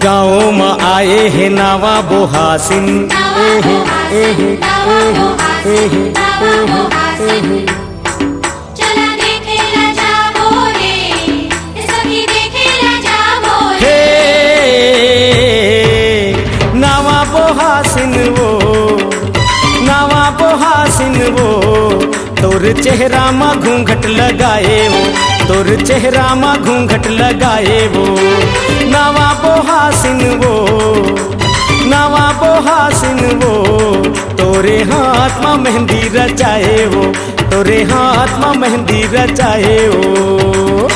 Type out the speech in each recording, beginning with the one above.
गाँव में आए है नावा बोहासिन नावा बोहासिन वो नावा बोहासिन वो तोर चेहरा मा घूंघट लगाए वो तोर चेहरा मा घूंघट लगाए वो नावा बोहासिन वो नावा बोहासिन वो तोरे हाथ मा मेहंदी रचाए वो तोरे हाथ मा मेहंदी रचाए वो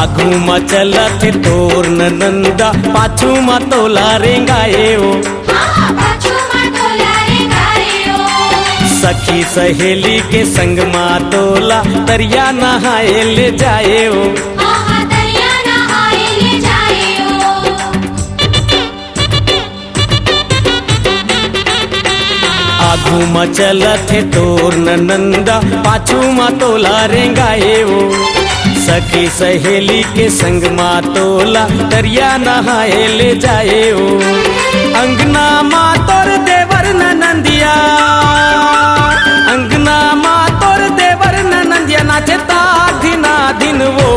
आगू मा चलत तोर नंदा पाछू मा तोला रेंगाए ओ सखी सहेली के संग मा तोला दरिया नहाए ले जाए ओ आगू मा चलत तोर नंदा पाछू मा तोला रेंगाए ओ सखी सहेली के संग मा तोला दरिया नहाए ले जाए ओ अंगना मा तोर देवर नंदिया अंगना मा तोर देवर नंदिया नाचे दिना दिन वो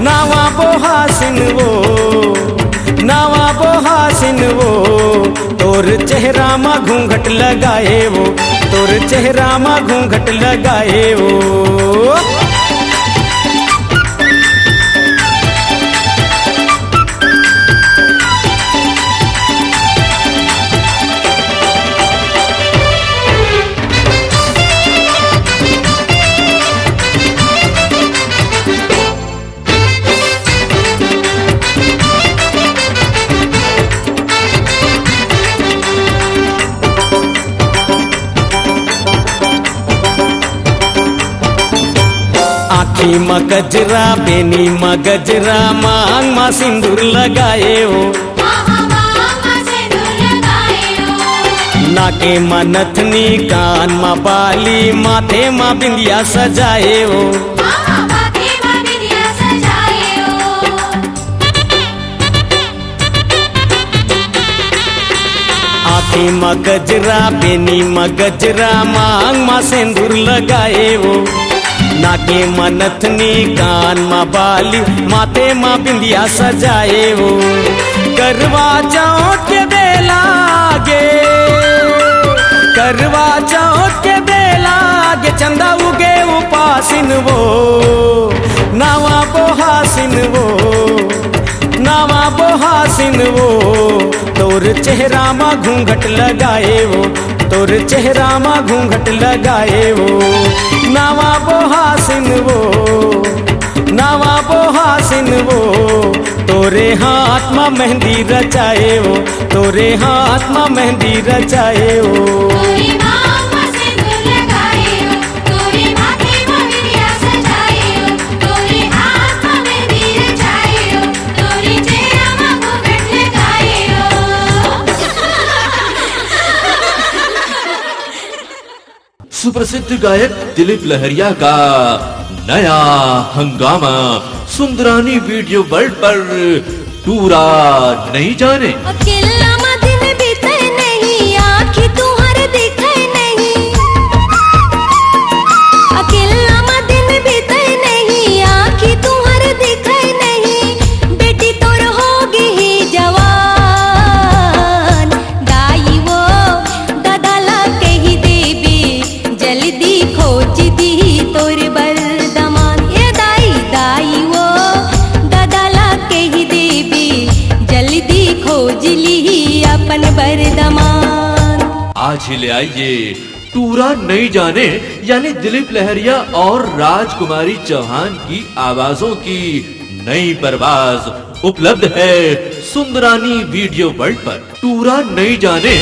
नावा बोहासिन वो नावा बोहासिन वो तोर चेहरा मा घूंघट लगाए वो तोर चेहरा मा घूंघट लगाए वो आँखी मा गजरा बेनी मा गजरा मांग मा सिंदूर लगाए ओ नाके मा नथनी कान मा बाली माथे मा बिंदिया सजाए ओ आँखी मा गजरा बेनी मा गजरा मांग मा सिंदूर लगाए ओ नाके मा नथनी कान मा बाली माथे मा बिंदिया सजाए वो करवा चौथ के बेला गे करवा चौथ के बेला गे चंदा उगे उपासिन वो नावा बोहासिन वो नावा बोहासिन वो तोर चेहरा मा घूंघट लगाए वो तोर चेहरा मा घूंघट लगाए वो नावा बोहासिन वो नावा बोहासिन वो तोरे हाथ मा मेहंदी रचाए वो तोरे हाथ मा मेहंदी रचाए वो सुप्रसिद्ध गायक दिलीप लहरिया का नया हंगामा सुंदरानी वीडियो वर्ल्ड पर टूरा नहीं जाने आज ही ले आइए टूरा नहीं जाने यानी दिलीप लहरिया और राजकुमारी चौहान की आवाजों की नई परवाज उपलब्ध है सुंदरानी वीडियो वर्ल्ड पर। टूरा नहीं जाने